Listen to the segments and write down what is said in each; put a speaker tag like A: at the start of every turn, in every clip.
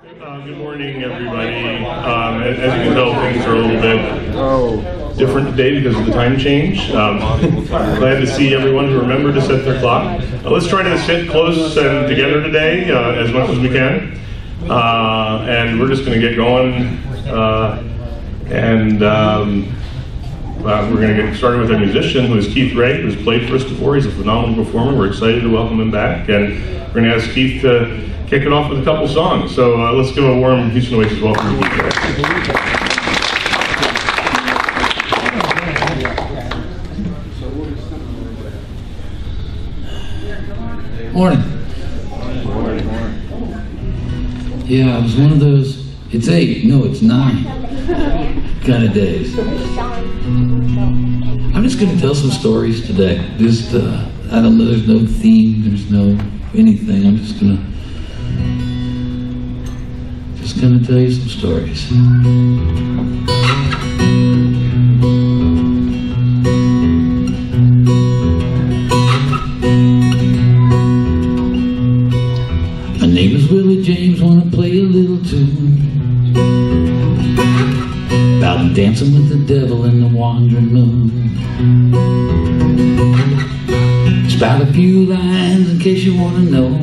A: Good morning, everybody. As you can tell, things are a little bit different today because of the time change. Glad to see everyone who remembered to set their clock. Let's try to sit close and together today as much as we can. And we're just going to get going. We're going to get started with our musician, who is Keith Rea, who's played for us before. He's a phenomenal performer. We're excited to welcome him back. And we're going to ask Keith to kick it off with a couple songs. So let's give a warm Houston Oasis welcome to Keith Rea.
B: Morning. Yeah, it was one of those, it's 8, no it's 9 kind of days. I'm just going to tell some stories today. Just, I don't know, there's no theme, there's no anything. I'm just going to tell you some stories. My name is Willie James, wanna play a little tune about dancing with the devil in the wandering moon. It's about a few lines in case you wanna know.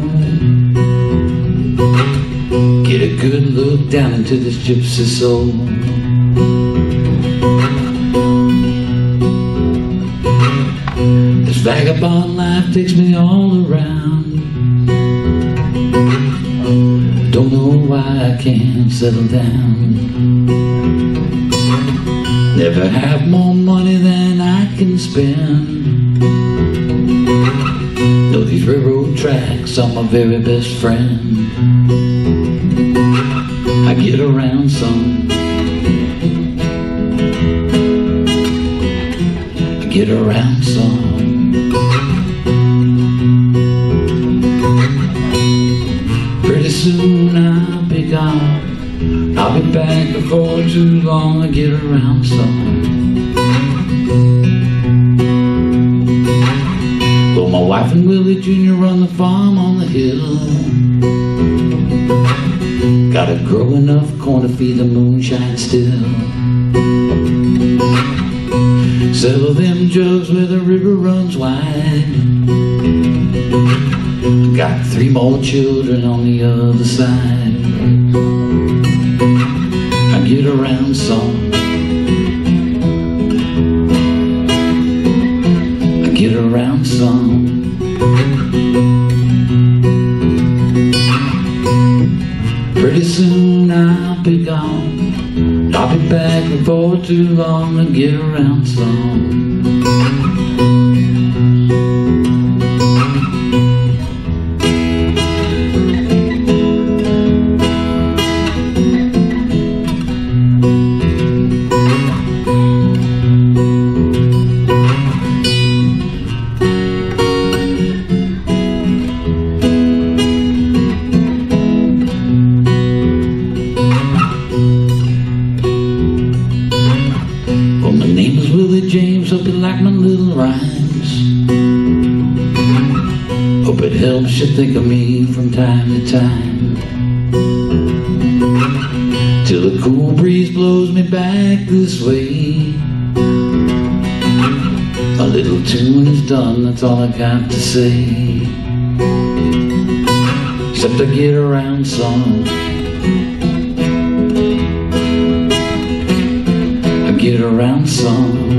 B: Get a good look down into this gypsy soul. This vagabond life takes me all around. Don't know why I can't settle down. Never have more money than I can spend. Know these railroad tracks are my very best friend. I get around some. I get around some. Pretty soon I'll be gone. I'll be back before too long. I get around some. Well, my wife and Willie Jr. run the farm on the hill. Gotta grow enough corn to feed the moonshine still. Sell them jugs where the river runs wide. Got 3 more children on the other side. I get around some. I get around some. Pretty soon I'll be gone. I'll be back before too long to get around some. James, hope you like my little rhymes. Hope it helps you think of me from time to time. Till the cool breeze blows me back this way. My little tune is done, that's all I got to say. Except I get around some. I get around some.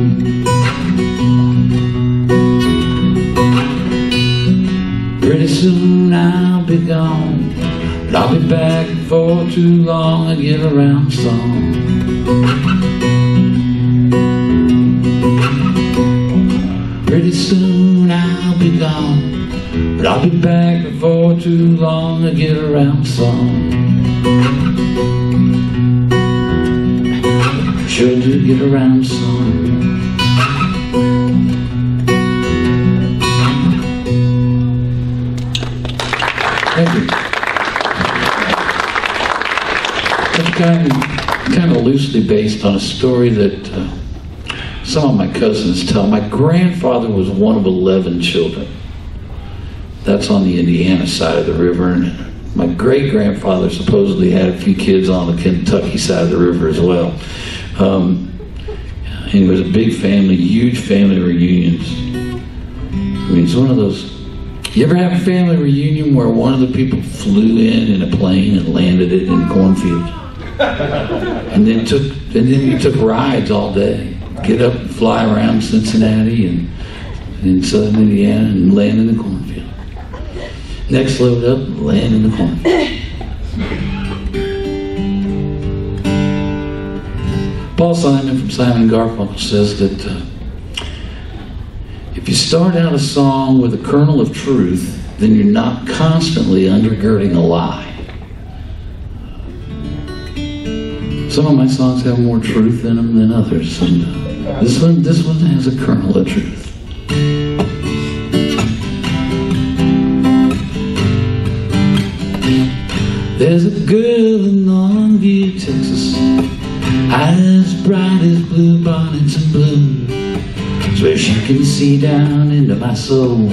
B: Pretty soon I'll be gone, but I'll be back before too long. I get around some. Pretty soon I'll be gone, but I'll be back before too long. I get around some. Sure do get around some. Thank you. It's kind of loosely based on a story that some of my cousins tell. My grandfather was one of 11 children. That's on the Indiana side of the river, and My great-grandfather supposedly had a few kids on the Kentucky side of the river as well. And it was a big family, huge family reunions. I mean, it's one of those. You ever have a family reunion where one of the people flew in a plane and landed it in cornfields, and then you took rides all day, get up and fly around Cincinnati and in southern Indiana and land in the cornfield. Next load up, land in the cornfield. Paul Simon from Simon & Garfunkel says that if you start out a song with a kernel of truth, then you're not constantly undergirding a lie. Some of my songs have more truth in them than others, and this one has a kernel of truth. There's a girl in Longview, Texas, eyes bright as blue bonnets and blue. Swear she can see down into my soul,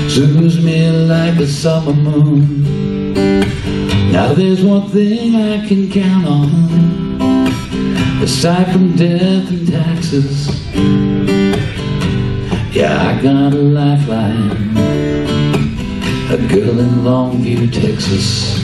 B: soothes me like a summer moon. Now there's one thing I can count on, aside from death and taxes. Yeah, I got a lifeline, a girl in Longview, Texas.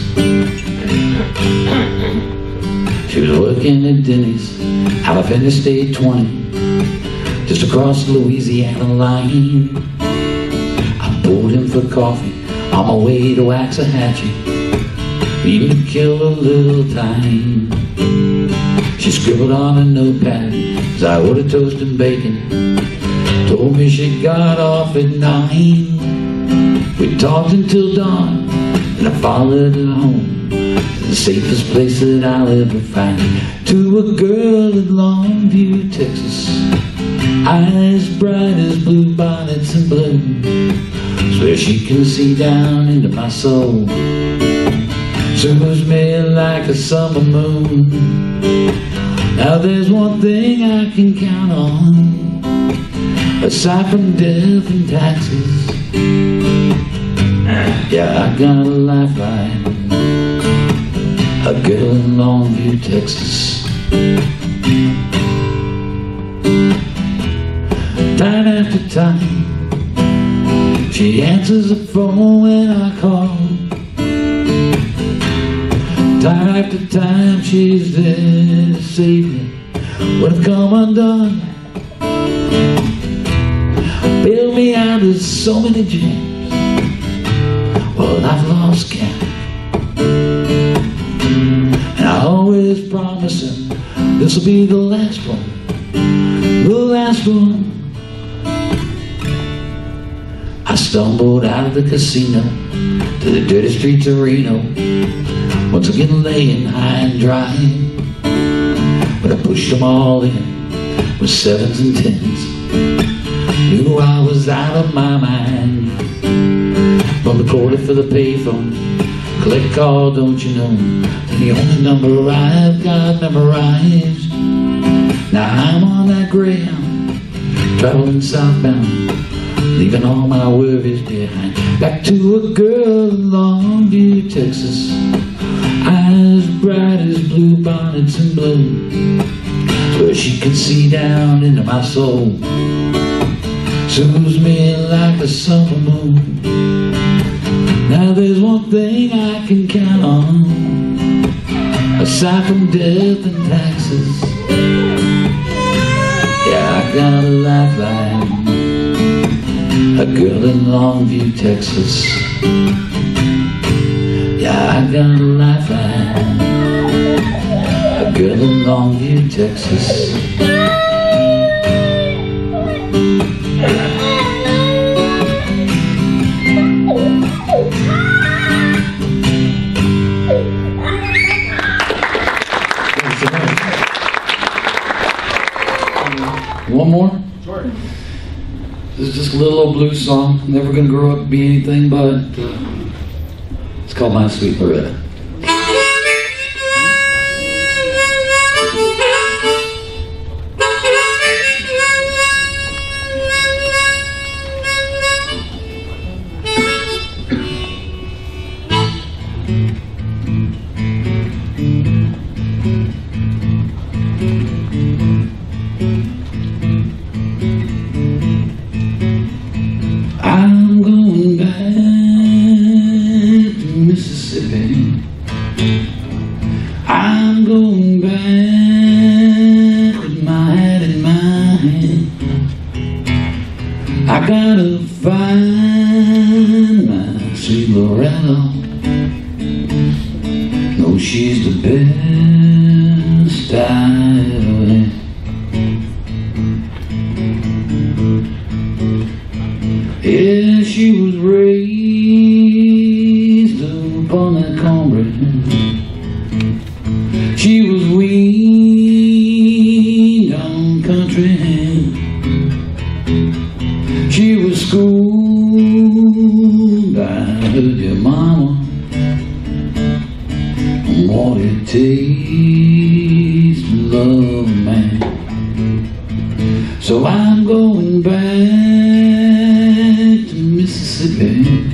B: She was working at Denny's out of Interstate 20, just across the Louisiana line. I pulled in for coffee on my way to Waxahachie, even to kill a little time. She scribbled on a notepad as I ordered toast and bacon, told me she got off at 9. We talked until dawn, and I followed her home to the safest place that I'll ever find. To a girl in Longview, Texas, eyes bright as blue bonnets and blue. Swear she can see down into my soul, soothes me like a summer moon. Now there's one thing I can count on, aside from death and taxes. Yeah, I got a lifeline, a girl in Longview, Texas. Time after time, she answers the phone when I call. Time after time, she's there to save me when I've come undone. Bailed me out of so many jams, well, I've lost count. And I always promise her this'll be the last one, the last one. I stumbled out of the casino to the dirty streets of Reno, once again laying high and dry. But I pushed them all in with 7s and 10s, knew I was out of my mind. From the quarter for the payphone, collect call, don't you know, and the only number I've got memorized. Now I'm on that Greyhound, traveling southbound, leaving all my worries behind. Back to a girl in Longview, Texas, eyes bright as blue bonnets and blue. Where she can see down into my soul, soothes me like a summer moon. Now there's one thing I can count on, aside from death and taxes. Yeah, I got a lifeline, a girl in Longview, Texas. Yeah, I got a lifeline, a girl in Longview, Texas. One more?
C: Sure.
B: This is just a little old blues song. Never gonna grow up to be anything but. It's called My Sweet Loretta. I'm going back with my hat in my hand. I gotta find my sweet Loretta. No, she's the best I ever had. Yeah, she was raised upon that cornbread. She was weaned on country hand. She was schooled by her dear mama on what it takes to love a man. So I'm going back to Mississippi.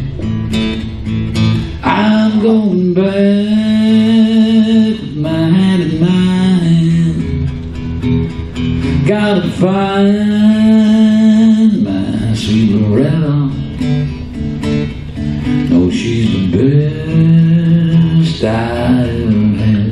B: I'm going back with my hand in my hand. Gotta find my sweet Loretta. No, she's the best I ever had.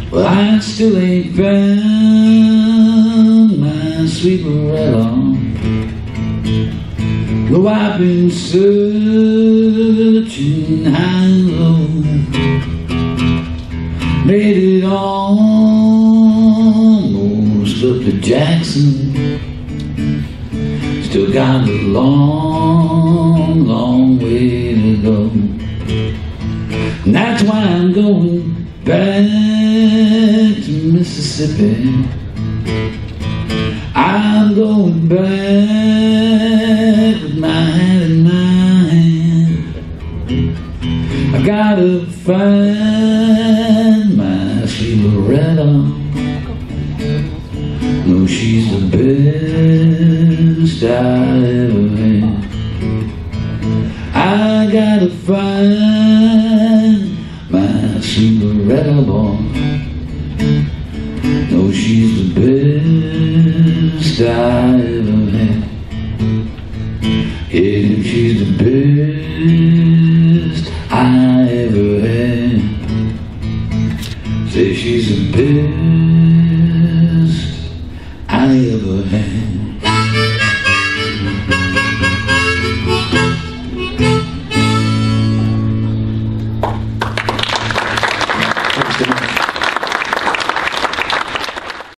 B: Well, I still ain't found my sweet Loretta. Though I've been searching high and low, made it almost up to Jackson. Still got a long, long way to go. And that's why I'm going back to Mississippi. I'm going back with my hand in my hand. I gotta find my sweet Loretta. No, she's the best I ever had. I gotta find my sweet Loretta, boy. No, she's the best I ever had. Yeah, she's the best I ever had. Say she's the best